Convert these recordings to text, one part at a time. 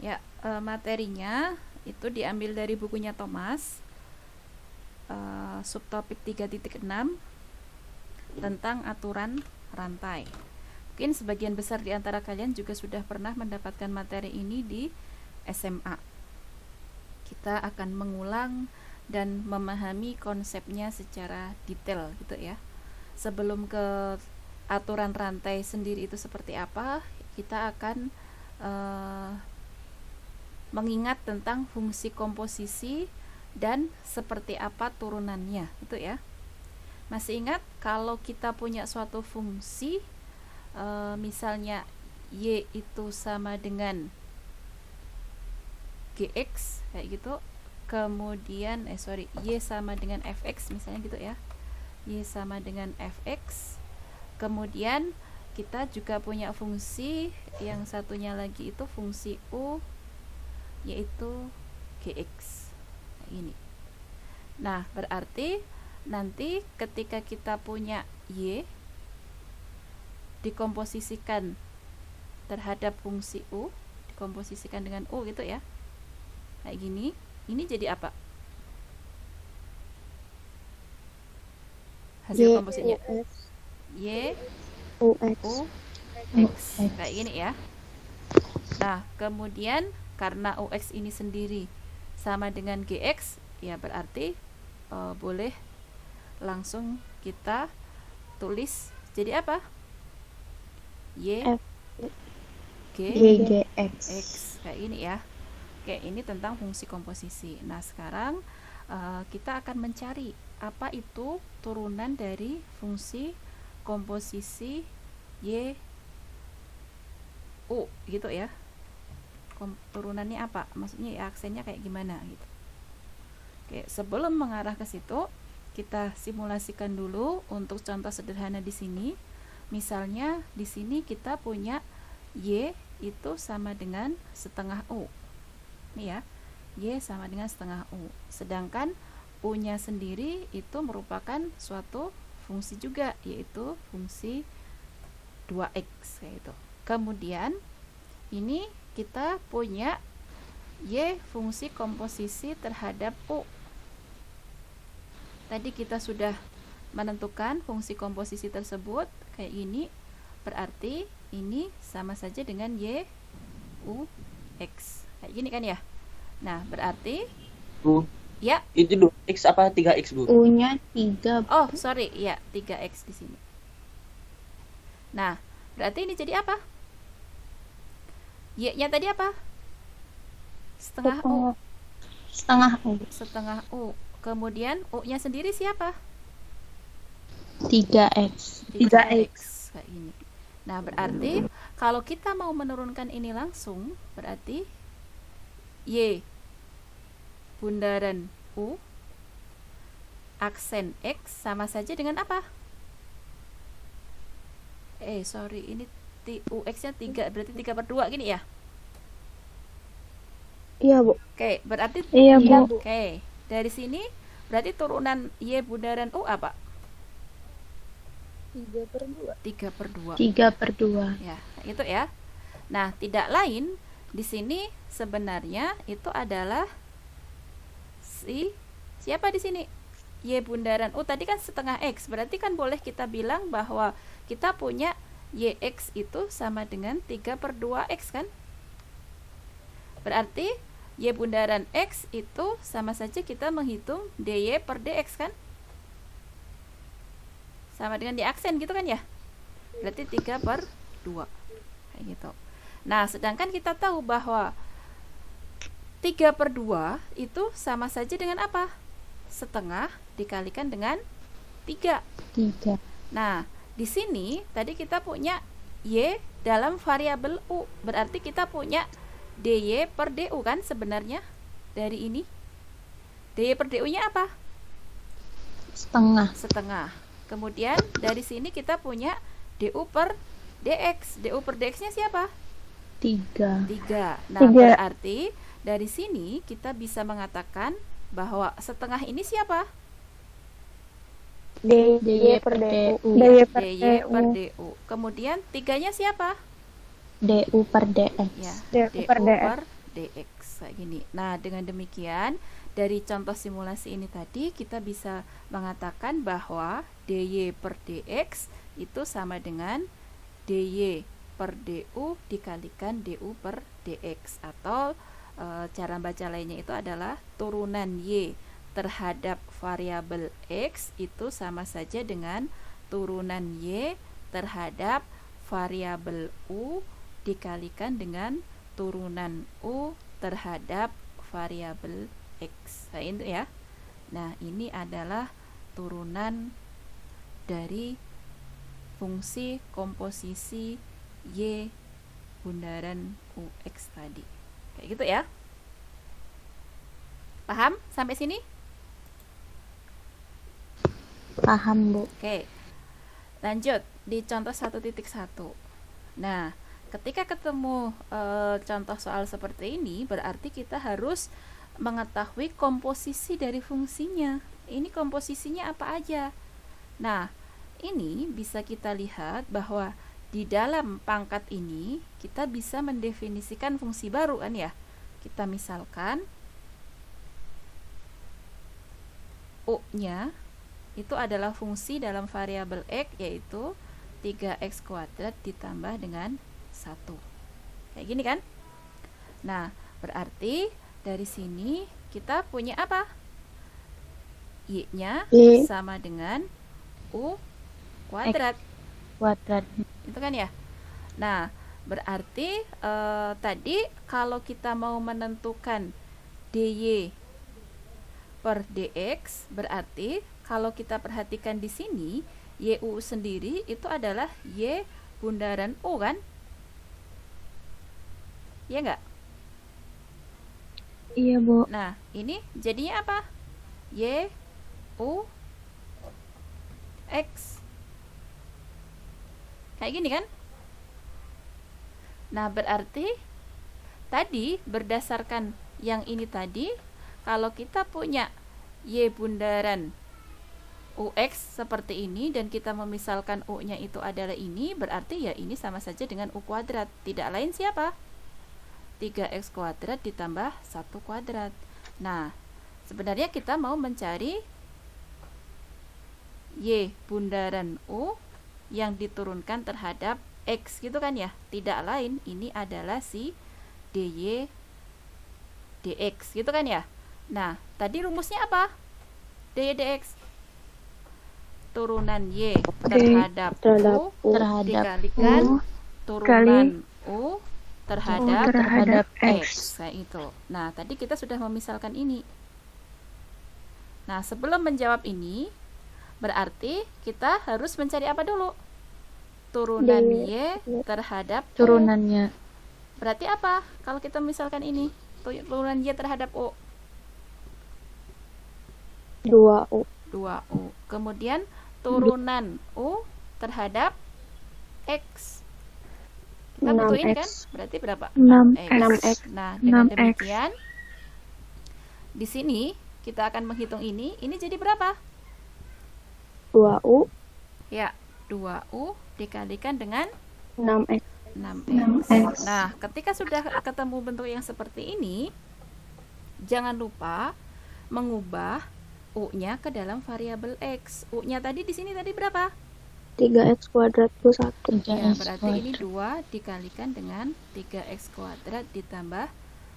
Ya, materinya itu diambil dari bukunya Thomas, subtopik 3.6 tentang aturan rantai. Mungkin sebagian besar di antara kalian juga sudah pernah mendapatkan materi ini di SMA. Kita akan mengulang dan memahami konsepnya secara detail gitu ya. Sebelum ke aturan rantai sendiri itu seperti apa, kita akan mengingat tentang fungsi komposisi dan seperti apa turunannya itu ya. Masih ingat kalau kita punya suatu fungsi, misalnya y itu sama dengan gx kayak gitu, kemudian y sama dengan fx misalnya gitu ya, y sama dengan fx, kemudian kita juga punya fungsi yang satunya lagi itu fungsi u yaitu gx. Nah, ini. Nah, berarti nanti ketika kita punya y dikomposisikan terhadap fungsi u, dikomposisikan dengan u gitu ya. Kayak gini. Ini jadi apa? Hasil komposisinya y u x. Kayak gini ya. Nah, kemudian karena ux ini sendiri sama dengan gx, ya berarti boleh langsung kita tulis jadi apa? Y gx kayak ini ya. Oke, ini tentang fungsi komposisi. Nah, sekarang kita akan mencari apa itu turunan dari fungsi komposisi y u gitu ya. Turunannya apa? Maksudnya ya, aksennya kayak gimana gitu. Oke, sebelum mengarah ke situ, kita simulasikan dulu untuk contoh sederhana di sini. Misalnya di sini kita punya y itu sama dengan setengah u. Nih ya, y sama dengan setengah u. Sedangkan u-nya sendiri itu merupakan suatu fungsi juga, yaitu fungsi 2x kayak itu. Kemudian ini kita punya y fungsi komposisi terhadap u. Tadi kita sudah menentukan fungsi komposisi tersebut kayak ini. Berarti ini sama saja dengan y u x. Kayak gini kan ya. Nah, berarti Bu, ya, itu 2x apa 3x, Bu? U-nya 3. oh sorry, ya 3x di sini. Nah, berarti ini jadi apa? Y-nya tadi apa? Setengah u. Setengah u. Kemudian u-nya sendiri siapa? 3x. Kayak ini. Nah, berarti kalau kita mau menurunkan ini langsung, berarti y bundaran u aksen x sama saja dengan apa? Ini ux-nya 3, berarti 3/2 gini ya? Iya, Bu. Oke, berarti Iya, Bu. Oke, dari sini berarti turunan y bundaran u apa? 3/2. 3/2. 3/2. Ya, itu ya. Nah, tidak lain di sini sebenarnya itu adalah siapa di sini? Y bundaran u tadi kan setengah x, berarti kan boleh kita bilang bahwa kita punya yx itu sama dengan 3/2x kan? Berarti y bundaran x itu sama saja kita menghitung dy per dx kan? Sama dengan di aksen gitu kan ya? Berarti 3/2 kayak gitu. Nah, sedangkan kita tahu bahwa 3/2 itu sama saja dengan apa? Setengah dikalikan dengan 3. Nah, di sini tadi kita punya y dalam variabel u, berarti kita punya dy per du kan sebenarnya dari ini. Dy per du-nya apa? Setengah. Kemudian dari sini kita punya du per dx. Du per dx-nya siapa? 3. Nah, berarti dari sini kita bisa mengatakan bahwa setengah ini siapa? dy per du. dy per du. Kemudian 3-nya siapa? du per dx. Ya, du per dx. dx kayak gini. Nah, dengan demikian dari contoh simulasi ini tadi kita bisa mengatakan bahwa dy per dx itu sama dengan dy per du dikalikan du per dx, atau cara baca lainnya itu adalah turunan y terhadap variabel x itu sama saja dengan turunan y terhadap variabel u dikalikan dengan turunan u terhadap variabel x. Nah, itu ya. Nah, ini adalah turunan dari fungsi komposisi y bundaran ux tadi. Kayak gitu ya. Paham sampai sini? Paham, Bu. Oke. Lanjut di contoh 1.1. Nah, ketika ketemu contoh soal seperti ini, berarti kita harus mengetahui komposisi dari fungsinya. Ini komposisinya apa aja? Nah, ini bisa kita lihat bahwa di dalam pangkat ini kita bisa mendefinisikan fungsi baru kan ya. Kita misalkan u-nya itu adalah fungsi dalam variabel x, yaitu 3x kuadrat ditambah dengan 1. Kayak gini kan? Nah, berarti dari sini kita punya apa? Y-nya Y. sama dengan u kuadrat. Kuadrat. Itu kan ya? Nah, berarti tadi kalau kita mau menentukan dy per dx, berarti kalau kita perhatikan di sini yu sendiri itu adalah y bundaran u kan? Iya enggak? Iya, Bu. Nah, ini jadinya apa? Y u x. Kayak gini kan? Nah, berarti tadi berdasarkan yang ini tadi, kalau kita punya y bundaran ux seperti ini dan kita memisalkan u-nya itu adalah ini, berarti ya ini sama saja dengan u kuadrat. Tidak lain siapa? 3x kuadrat ditambah 1 kuadrat. Nah, sebenarnya kita mau mencari y bundaran u yang diturunkan terhadap x gitu kan ya. Tidak lain, ini adalah si dy dx gitu kan ya. Nah, tadi rumusnya apa? Dy dx turunan y terhadap u dikalikan turunan u terhadap x. Kayak itu. Nah, tadi kita sudah memisalkan ini. Nah, sebelum menjawab ini, berarti kita harus mencari apa dulu? Turunan y terhadap turunannya. Berarti apa? Kalau kita misalkan ini, turunan y terhadap u. 2U. 2u. Kemudian turunan u terhadap x. Kita butuh ini kan? Berarti berapa? 6x. Nah, dengan 6x. demikian di sini kita akan menghitung ini. Ini jadi berapa? 2U. Ya, 2u dikalikan dengan 6x. 6x. Nah, ketika sudah ketemu bentuk yang seperti ini, jangan lupa mengubah u-nya ke dalam variabel x. U-nya tadi di sini tadi berapa? 3x kuadrat plus 1. Ya, berarti ini 2 dikalikan dengan 3x kuadrat ditambah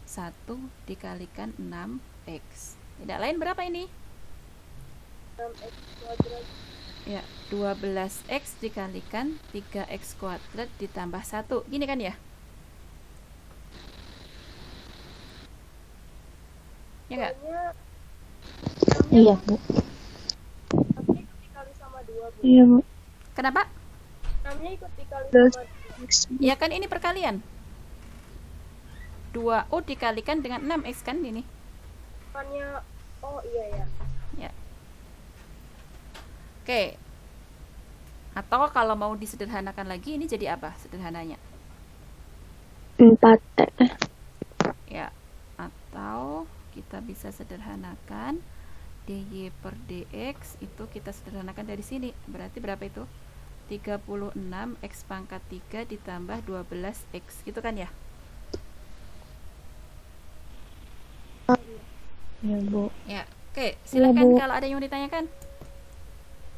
1 dikalikan 6x. Tidak lain berapa ini? 6x kuadrat. Ya, 12x dikalikan 3x kuadrat ditambah 1. Gini kan ya? Ya enggak? Iya, Bu. Tapi ikut dikali sama 2, Bu. Iya, Bu. Kenapa? Namanya ikut dikali sama 2. Ya kan ini perkalian. 2u dikalikan dengan 6x kan ini. Bukannya, oh iya ya. Ya. Oke. Atau kalau mau disederhanakan lagi, ini jadi apa sederhananya? 4. Ya. Atau kita bisa sederhanakan dy per dx itu kita sederhanakan dari sini. Berarti berapa itu? 36 x pangkat 3 ditambah 12x gitu kan ya. Ya, Bu. Ya, oke, silakan Bu. kalau ada yang mau ditanyakan.